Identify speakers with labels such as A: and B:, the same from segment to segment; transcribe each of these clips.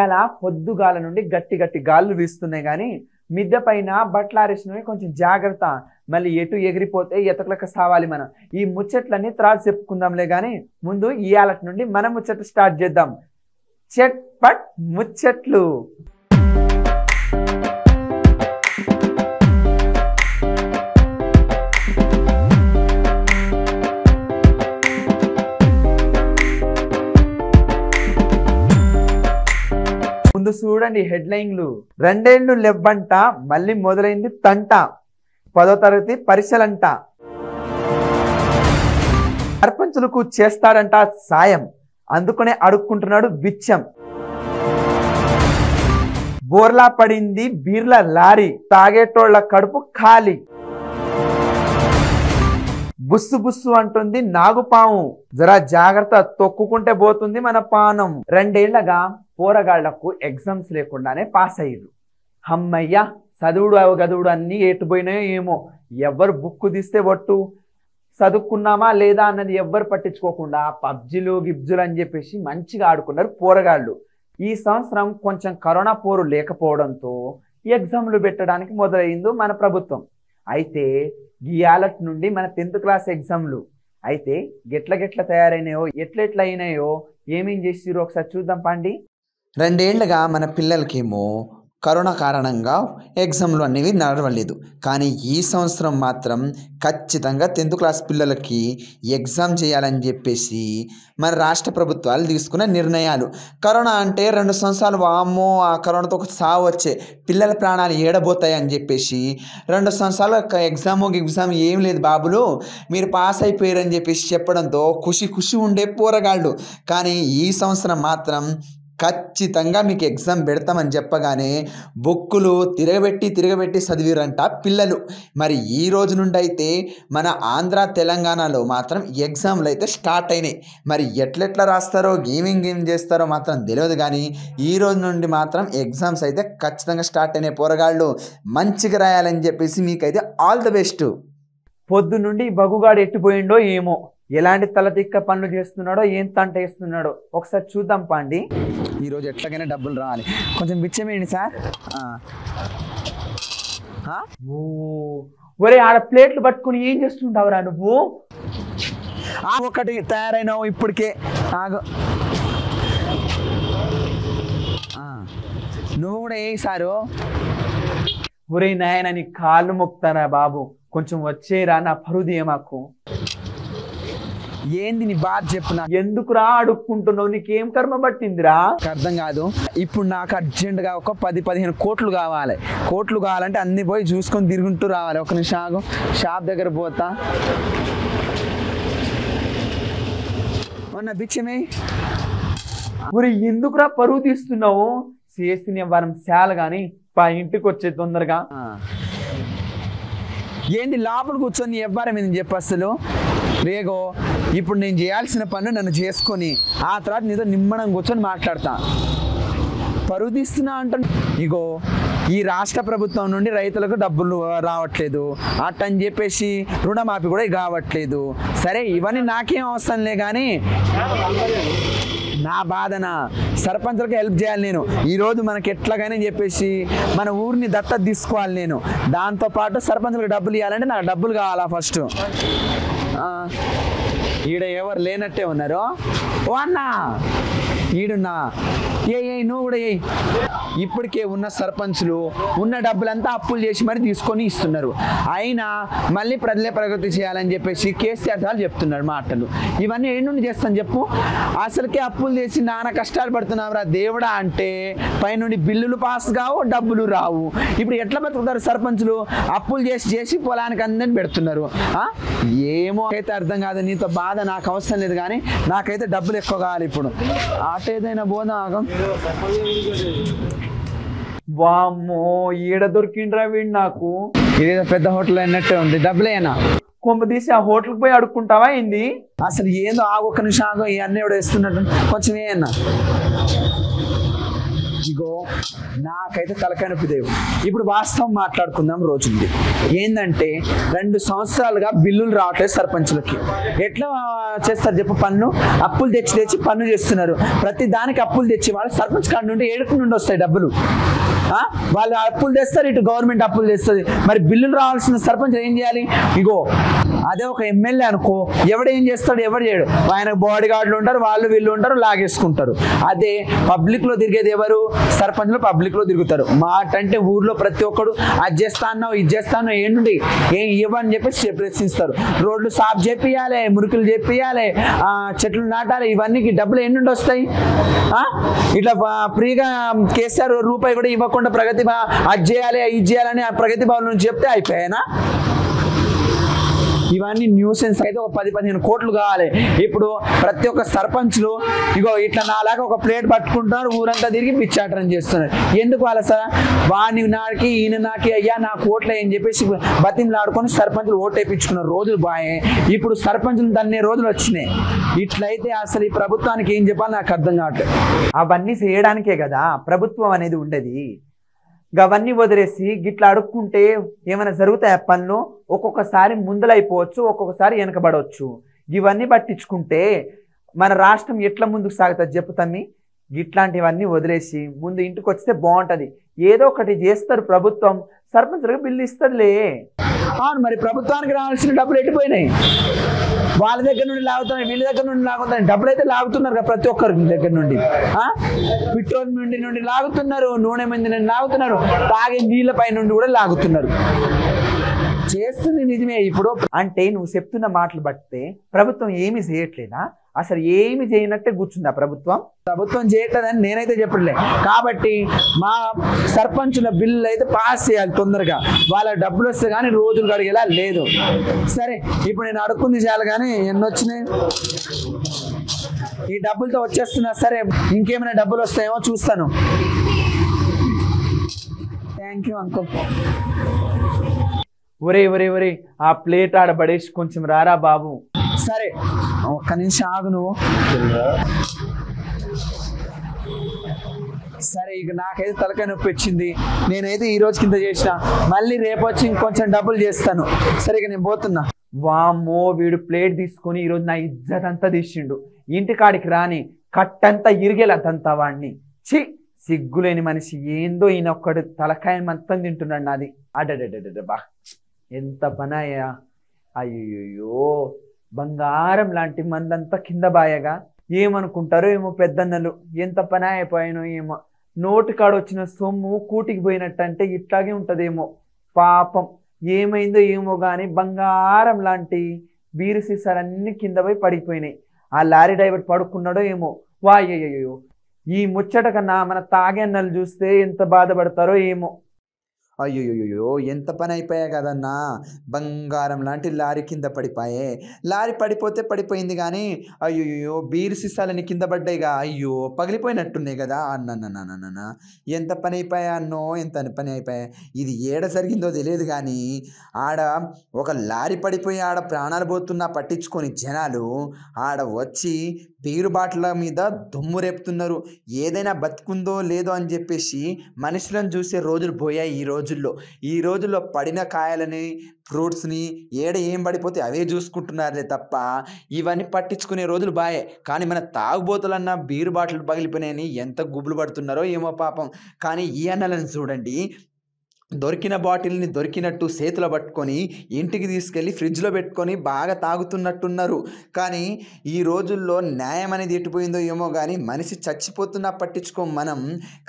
A: ఇవాళ పొద్దుగాల నుండి గట్టి గట్టి గాలులు వీస్తున్నాయి కానీ మిద్దె పైన బట్టలారేసినవి కొంచెం జాగ్రత్త, మళ్ళీ ఎటు ఎగిరిపోతే ఎతకలక సావాలి. మనం ఈ ముచ్చట్లన్నీ తర్వాత చెప్పుకుందాంలే కానీ ముందు ఇవాళ నుండి మన ముచ్చట్లు స్టార్ట్ చేద్దాం. చెట్ పట్ ముచ్చట్లు. ముందు చూడండి హెడ్లైన్లు. 2 ఏళ్లు లెవ్వంట, మళ్ళీ మొదలైంది తంట. 10వ తరగతి పరీక్షలంట. సర్పంచులకు చేస్తాడంట సాయం, అందుకనే అడుక్కుంటున్నాడు బిచ్చం. బోర్లా పడింది బీర్ల లారీ, తాగేటోళ్ల కడుపు ఖాళీ. బుస్సు బుస్సు అంటుంది నాగుపాము, జరా జాగ్రత్త తొక్కుకుంటే పోతుంది మన పానం. 2 ఏళ్లగా పోరగాళ్లకు ఎగ్జామ్స్ లేకుండానే పాస్ అయ్యారు. అమ్మయ్య, చదువుడు గదువుడు అన్నీ ఏటుపోయినాయో ఏమో. ఎవరు బుక్కు తీస్తే ఒట్టు, చదువుకున్నామా లేదా అన్నది ఎవ్వరు పట్టించుకోకుండా పబ్జీలు గిబ్జులు అని చెప్పేసి మంచిగా ఆడుకున్నారు పోరగాళ్ళు. ఈ సంవత్సరం కొంచెం కరోనా పోరు లేకపోవడంతో ఎగ్జామ్లు పెట్టడానికి మొదలైందో మన ప్రభుత్వం. అయితే ఇయాలటి నుండి మన 10th క్లాస్ ఎగ్జామ్లు. అయితే గెట్ల తయారైనాయో ఎట్లెట్ల అయినాయో ఏమేం చేసిరో ఒకసారి చూద్దాం పండి.
B: 2 ఏళ్లుగా మన పిల్లలకేమో కరోనా కారణంగా ఎగ్జామ్లు అనేవి నడవలేదు. కానీ ఈ సంవత్సరం మాత్రం ఖచ్చితంగా 10th క్లాస్ పిల్లలకి ఎగ్జామ్ చేయాలని చెప్పేసి మన రాష్ట్ర ప్రభుత్వాలు తీసుకున్న నిర్ణయాలు. కరోనా అంటే 2 సంవత్సరాలు వామ్మో ఆ కరోనాతో ఒక సావు వచ్చే పిల్లల ప్రాణాలు ఏడబోతాయి అని చెప్పేసి 2 సంవత్సరాలు ఎగ్జామ్ ఏం లేదు బాబులు, మీరు పాస్ అయిపోయారని చెప్పేసి చెప్పడంతో ఖుషి ఉండే పోరగాళ్ళు. కానీ ఈ సంవత్సరం మాత్రం ఖచ్చితంగా మీకు ఎగ్జామ్ పెడతామని చెప్పగానే బుక్కులు తిరగబెట్టి చదివిరంట పిల్లలు. మరి ఈ రోజు నుండి అయితే మన ఆంధ్ర తెలంగాణలో మాత్రం ఎగ్జామ్లు అయితే స్టార్ట్ అయినాయి. మరి ఎట్లెట్లా రాస్తారో గేమ్ చేస్తారో మాత్రం తెలియదు కానీ ఈ రోజు నుండి మాత్రం ఎగ్జామ్స్ అయితే ఖచ్చితంగా స్టార్ట్ అయినాయి. పోరగాళ్ళు మంచిగా రాయాలని చెప్పేసి మీకైతే ఆల్ ద బెస్ట్.
A: పొద్దు నుండి బగుగాడు ఎట్టిపోయిండో ఏమో, ఎలాంటి తలతిక్క పనులు చేస్తున్నాడో ఏం తంట వేస్తున్నాడో ఒకసారి చూద్దాం పండి.
B: ఈరోజు ఎట్లాగైనా డబ్బులు రావాలి, కొంచెం బిచ్చమేయండి సార్.
A: ఒరే ఆడ ప్లేట్లు పట్టుకుని ఏం చేస్తుంటావురా నువ్వు?
B: ఒకటి తయారైనావు ఇప్పటికే, ఆగు. నువ్వు కూడా ఏ సారు?
A: ఒరే నాయన నీ కాళ్ళు మొక్కుతారా బాబు, కొంచెం వచ్చేరా, నా పరుది మాకు.
B: ఏంది నీ బాధ చెప్పునా?
A: ఎందుకురా అడుక్కుంటున్నావు? నీకేం కర్మ పట్టిందిరా?
B: అర్థం కాదు. ఇప్పుడు నాకు అర్జెంటుగా ఒక 10-15 కోట్లు కావాలి. కోట్లు కావాలంటే అన్ని పోయి చూసుకొని తిరుగుంటూ రావాలి. ఒక నిమిషం ఆగు, షాప్ దగ్గర పోతా. మొన్న బిచ్చమే.
A: మరి ఎందుకురా పరువు తీస్తున్నావు? చేసిన వారం శాల గాని ఇంటికి వచ్చే తొందరగా.
B: ఏంది లోపల కూర్చొని ఎవ్వరం మీద చెప్పు అసలు. రేగో ఇప్పుడు నేను చేయాల్సిన పనులు నన్ను చేసుకొని ఆ తర్వాత నీతో నిమ్మడం కూర్చొని మాట్లాడతా. పరువు తీస్తున్నా అంట. ఇగో ఈ రాష్ట్ర ప్రభుత్వం నుండి రైతులకు డబ్బులు రావట్లేదు, అట్టని చెప్పేసి రుణమాఫీ కూడా కావట్లేదు. సరే ఇవన్నీ నాకేం అవసరంలే కానీ నా బాధన సర్పంచులకు హెల్ప్ చేయాలి నేను. ఈరోజు మనకి ఎట్లాగైనా చెప్పేసి మన ఊరిని దత్తత తీసుకోవాలి నేను. దాంతోపాటు సర్పంచులకు డబ్బులు ఇవ్వాలంటే నాకు డబ్బులు కావాలా ఫస్ట్. ఈడ ఎవరు లేనట్టే ఉన్నారు. ఓ అన్నా ఈడున్నా, నువ్వు కూడా ఇప్పటికే ఉన్న సర్పంచులు ఉన్న డబ్బులంతా అప్పులు చేసి మరి తీసుకొని ఇస్తున్నారు. అయినా మళ్ళీ ప్రజలే ప్రగతి చేయాలని చెప్పేసి కేసీఆర్ సార్ చెప్తున్నారు మాటలు. ఇవన్నీ ఏ నుండి చేస్తాను చెప్పు? అసలుకే అప్పులు చేసి నానా కష్టాలు పడుతున్నావురా దేవుడా అంటే పైనుండి బిల్లులు పాస్ కావు, డబ్బులు రావు. ఇప్పుడు ఎట్లా బతుకుతారు సర్పంచులు? అప్పులు చేసి పొలానికి అందరిని పెడుతున్నారు. ఏమో అయితే అర్థం కాదు. నీతో బాధ నాకు అవసరం లేదు కానీ నాకైతే డబ్బులు ఎక్కువ కావాలి ఇప్పుడు. ఆట ఏదైనా పోదా ఆగం.
A: వామ్మో ఈడ దొరికిండ్రా వీడు నాకు.
B: ఇదేదో పెద్ద హోటల్ అన్నట్టే ఉంది. డబ్బులేనా?
A: కొంప తీసి ఆ హోటల్కి పోయి అడుక్కుంటావా ఏంది?
B: అసలు ఏందో ఆగు, ఒక్క నిమిషం ఆగు. ఈ అన్న ఎవడో వేస్తున్నట్టు కొంచెం ఏమన్నా
A: ఇగో నాకైతే తలకాయ నొప్పి దేవు. ఇప్పుడు వాస్తవం మాట్లాడుకుందాం. రోజుంది ఏంటంటే 2 సంవత్సరాలుగా బిల్లులు రావట్లేదు సర్పంచులకి. ఎట్లా చేస్తారు చెప్పు? పన్ను అప్పులు తెచ్చి పన్ను చేస్తున్నారు. ప్రతి దానికి అప్పులు తెచ్చి వాళ్ళు సర్పంచ్ కార్డు నుండి ఏడుకు నుండి వస్తాయి డబ్బులు. వాళ్ళు అప్పులు తెస్తారు, ఇటు గవర్నమెంట్ అప్పులు తెస్తుంది. మరి బిల్లులు రావాల్సిన సర్పంచ్ ఏం చేయాలి? ఇగో అదే ఒక ఎమ్మెల్యే అనుకో, ఎవడేం చేస్తాడు? ఎవడు చేయడు. ఆయన బాడీ గార్డులు ఉంటారు, వాళ్ళు వీళ్ళు ఉంటారు, లాగేసుకుంటారు. అదే పబ్లిక్ లో తిరిగేది ఎవరు? సర్పంచ్లు పబ్లిక్ లో తిరుగుతారు. మాట అంటే ఊర్లో ప్రతి ఒక్కడు అది చేస్తా అన్నావు, ఇది చేస్తా అన్నావు, ఏంటి ఏం ఇవ్వని చెప్పేసి ప్రశ్నిస్తారు. రోడ్లు సాఫ్ చేపియాలి, మురుకులు చేపియాలి, చెట్లు నాటాలి. ఇవన్నీ డబ్బులు ఎన్నుండి వస్తాయి? ఇట్లా ఫ్రీగా కేసీఆర్ రూపాయి కూడా ఇవ్వకుండా ప్రగతి అది చేయాలి, ఇది చేయాలని ఆ ప్రగతి భవన్ నుంచి చెప్తే అయిపోయానా? ఇవన్నీ న్యూసెన్స్. అయితే ఒక 10-15 కోట్లు కావాలి. ఇప్పుడు ప్రతి ఒక్క సర్పంచ్లు ఇగో ఇట్లా నాలాగా ఒక ప్లేట్ పట్టుకుంటున్నారు, ఊరంతా తిరిగి పిచ్చాటనం చేస్తున్నారు. ఎందుకు వాళ్ళ సార్? వాడిని నాకి ఈయన నాకి అయ్యా నా కోట్లే అని చెప్పేసి బతిమలాడుకొని సర్పంచులు ఓటు వేయించుకున్నారు. రోజులు బాయే. ఇప్పుడు సర్పంచులు తన్నే రోజులు వచ్చినాయి. ఇట్లయితే అసలు ఈ ప్రభుత్వానికి ఏం చెప్పాలి నాకు అర్థం కావట్లేదు.
B: అవన్నీ చేయడానికే కదా ప్రభుత్వం అనేది ఉండేది. అవన్నీ వదిలేసి గిట్లా అడుక్కుంటే ఏమైనా జరుగుతాయి పనులు? ఒక్కొక్కసారి ముందలైపోవచ్చు, ఒక్కొక్కసారి వెనకబడవచ్చు. ఇవన్నీ పట్టించుకుంటే మన రాష్ట్రం ఎట్లా ముందుకు సాగుతుంది చెప్పు తమ్మి? ఇట్లాంటివన్నీ వదిలేసి ముందు ఇంటికి వస్తే బాగుంటుంది. ఏదో ఒకటి చేస్తారు ప్రభుత్వం, సర్పంచులకు బిల్లు ఇస్తుందిలే.
A: అవును, మరి ప్రభుత్వానికి రావాల్సిన డబ్బులు ఎట్టిపోయినాయి? వాళ్ళ దగ్గర నుండి లాగుతున్నాయి, వీళ్ళ దగ్గర నుండి లాగుతున్నాయి. డబ్బులు అయితే లాగుతున్నారు కదా ప్రతి ఒక్కరి దగ్గర నుండి. పెట్రోల్ నుండి లాగుతున్నారు, నూనె మంది నుండి లాగుతున్నారు, తాగే నీళ్ళపై నుండి కూడా లాగుతున్నారు. చేస్తుంది నిజమే. ఇప్పుడు
B: అంటే నువ్వు చెప్తున్న మాటలు బట్టే ప్రభుత్వం ఏమీ చేయట్లేదా? అసలు ఏమి చేయనట్టే కూర్చుందా ప్రభుత్వం?
A: ప్రభుత్వం చేయట్లేదని నేనైతే చెప్పట్లే. కాబట్టి మా సర్పంచుల బిల్లు అయితే పాస్ చేయాలి తొందరగా. వాళ్ళ డబ్బులు వస్తే కానీ రోజులు గడిగేలా లేదు. సరే, ఇప్పుడు నేను అడుక్కుంది చాలు, కానీ ఎన్ని వచ్చినాయి? ఈ డబ్బులతో వచ్చేస్తున్నా. సరే, ఇంకేమైనా డబ్బులు వస్తాయేమో చూస్తాను. Thank you uncle.
B: ఒరే ఆ ప్లేట్ ఆడబడేసి కొంచెం రారా బాబు.
A: సరే, ఒక్క నిమిషం ఆగు నువ్వు. సరే, ఇక నాకైతే తలకాయ నొప్పి వచ్చింది. నేనైతే ఈ రోజు కింద చేసిన, మళ్ళీ రేపు వచ్చి ఇంకొంచెం డబ్బులు చేస్తాను. సరే, ఇక నేను పోతున్నా.
B: వామ్మో, వీడు ప్లేట్ తీసుకొని ఈరోజు నా ఇజ్జత్ అంతా తీసిండు. ఇంటికాడికి రాని కట్టంతా ఇరిగేలంతా వాడిని. చి, సిగ్గులేని మనిషి. ఏందో ఈయన ఒక్కడు తలకాయ మొత్తం తింటున్నాడు నాది. బా, ఎంత పనాయా. అయ్యో, బంగారం లాంటి మందంతా కింద బాయగా ఏమనుకుంటారో ఏమో పెద్దన్నలు. ఎంత పని అయిపోయానో ఏమో. నోటికాడు వచ్చిన సొమ్ము కూటికి పోయినట్టు అంటే ఇట్లాగే ఉంటదేమో. పాపం ఏమైందో ఏమో కానీ బంగారం లాంటి బీరు సీసాలన్నీ కింద పోయి పడిపోయినాయి. ఆ లారీ డ్రైవర్ పడుకున్నాడో ఏమో. వాయ్యో, ఈ ముచ్చట కన్నా మన తాగే అన్నలు చూస్తే ఎంత బాధపడతారో ఏమో.
A: అయ్యోయ్యో, ఎంత పని అయిపోయా కదన్నా. బంగారం లాంటి లారీ కింద పడిపోయే. లారీ పడిపోతే పడిపోయింది కానీ అయ్యోయ్యో బీరు సీసాలని కింద పడ్డాయిగా. అయ్యో, పగిలిపోయినట్టున్నాయి కదా. అన్న ఎంత పని అయిపోయా అన్నో, ఎంత పని అయిపోయా. ఇది ఏడ జరిగిందో తెలియదు కానీ ఆడ ఒక లారీ పడిపోయి ఆడ ప్రాణాలు పోతున్నా పట్టించుకొని జనాలు ఆడ వచ్చి బీరు బాటల మీద దుమ్ము రేపుతున్నారు. ఏదైనా బతుకుందో లేదో అని చెప్పేసి మనుషులను చూసే రోజులు పోయాయి. ఈ రోజుల్లో పడిన కాయలని, ఫ్రూట్స్ని ఏం పడిపోతే అవే చూసుకుంటున్నారులే తప్ప ఇవన్నీ పట్టించుకునే రోజులు బాయే. కానీ మన తాగుబోతులన్నా బీరు బాటలు పగిలిపోయినాయని ఎంత గుబులు పడుతున్నారో ఏమో పాపం. కానీ ఈ అన్నలను చూడండి, దొరికిన బాటిల్ని దొరికినట్టు చేతిలో పట్టుకొని ఇంటికి తీసుకెళ్ళి ఫ్రిడ్జ్లో పెట్టుకొని బాగా తాగుతున్నట్టున్నారు. కానీ ఈ రోజుల్లో న్యాయం అనేది ఎట్టిపోయిందో ఏమో కానీ మనిషి చచ్చిపోతున్నా పట్టించుకోం మనం.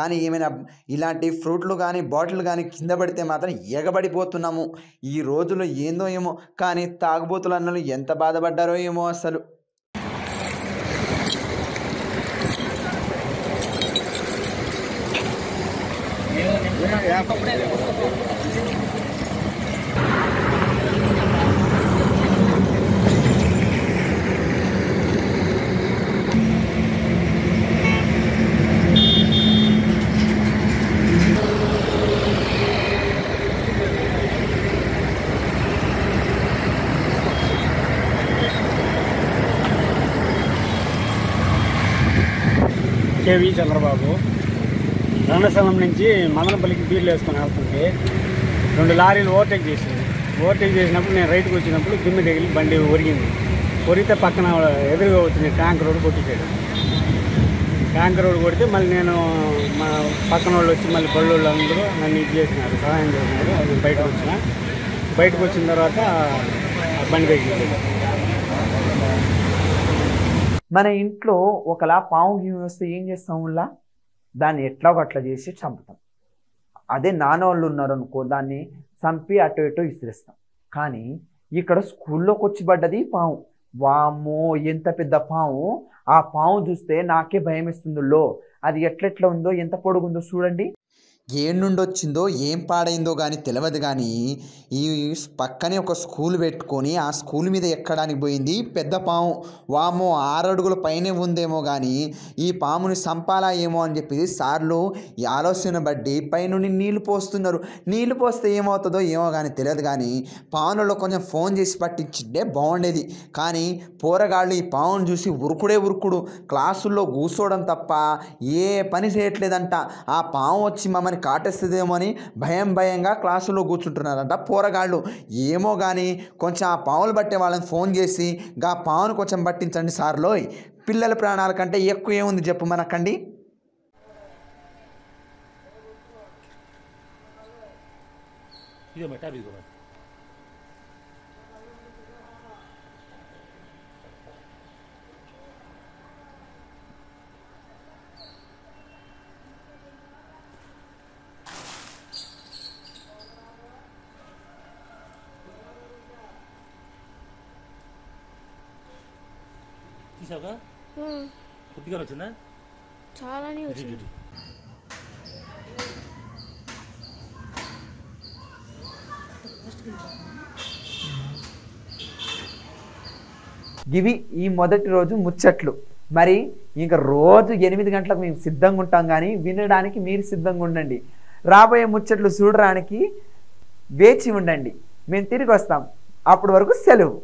A: కానీ ఏమైనా ఇలాంటి ఫ్రూట్లు కానీ బాటిల్ కానీ కింద పడితే మాత్రం ఎగబడిపోతున్నాము. ఈ రోజుల్లో ఏందో ఏమో కానీ తాగుబోతులు అన్నలు ఎంత బాధపడ్డారో ఏమో అసలు.
C: కేవీ చంద్రబాబు. రంగస్థలం నుంచి మదనపల్లికి బీర్లు వేసుకొని వెళ్తుంటే 2 లారీలు ఓవర్టేక్ చేసింది. ఓవర్టేక్ చేసినప్పుడు నేను రైట్కి వచ్చినప్పుడు దిమ్మి తగిలి బండి ఒరిగింది. ఒరిగితే పక్కన ఎదురుగా వచ్చింది ట్యాంక్ రోడ్ కొట్టేసాడు. ట్యాంక్ రోడ్ కొడితే మళ్ళీ నేను మా పక్కన వాళ్ళు వచ్చి మళ్ళీ బళ్ళోళ్ళు అందరూ నన్ను ఇది చేసినారు, సహాయం చేసినారు. అది బయటకు వచ్చిన తర్వాత బండి తగిలింది.
A: మన ఇంట్లో ఒకలా పాము గీము వస్తే ఏం చేస్తాములా? దాన్ని ఎట్లా అట్లా చేసి చంపుతాం. అదే నాన్నవాళ్ళు ఉన్నారు అనుకో, దాన్ని చంపి అటు ఇటు విసిరిస్తాం. కానీ ఇక్కడ స్కూల్లోకి వచ్చి పడ్డది పాము. వామ్మో ఎంత పెద్ద పాము! ఆ పాము చూస్తే నాకే భయం ఇస్తుందో. అది ఎట్లెట్లా ఉందో, ఎంత పొడుగుందో చూడండి.
B: ఏం నుండి వచ్చిందో ఏం పాడైందో కానీ తెలియదు. కానీ ఈ పక్కనే ఒక స్కూల్ పెట్టుకొని ఆ స్కూల్ మీద ఎక్కడానికి పోయింది పెద్ద పాము. వామో 6 అడుగుల పైనే ఉందేమో కానీ ఈ పాముని చంపాలా ఏమో అని చెప్పి సార్లు ఈ ఆలోచన బట్టి పైనుండి నీళ్లు పోస్తున్నారు. నీళ్లు పోస్తే ఏమవుతుందో ఏమో కానీ తెలియదు. కానీ పాములలో కొంచెం ఫోన్ చేసి పట్టించింటే బాగుండేది. కానీ పోరగాళ్ళు ఈ పామును చూసి ఉరుకుడు క్లాసుల్లో కూర్చోవడం తప్ప ఏ పని చేయట్లేదంట. ఆ పాము వచ్చి మమ్మల్ని కాటేస్తుందేమో అని భయంగా క్లాసులో కూర్చుంటున్నారంట పోరగాళ్ళు. ఏమో కానీ కొంచెం ఆ పాములు పట్టే వాళ్ళని ఫోన్ చేసి గా పామును కొంచెం పట్టించండి సార్లోయ్. పిల్లల ప్రాణాల కంటే ఎక్కువ ఏముంది చెప్పు మనకండి.
D: తీసావుగా కొద్దిగా వచ్చిందా?
E: చాలానే వచ్చింది.
A: ఇవి ఈ మొదటి రోజు ముచ్చట్లు. మరి ఇంకా రోజు 8 గంటలకు మేము సిద్ధంగా ఉంటాం. కానీ వినడానికి మీరు సిద్ధంగా ఉండండి. రాబోయే ముచ్చట్లు చూడడానికి వేచి ఉండండి. మేము తిరిగి వస్తాం. అప్పటి వరకు సెలవు.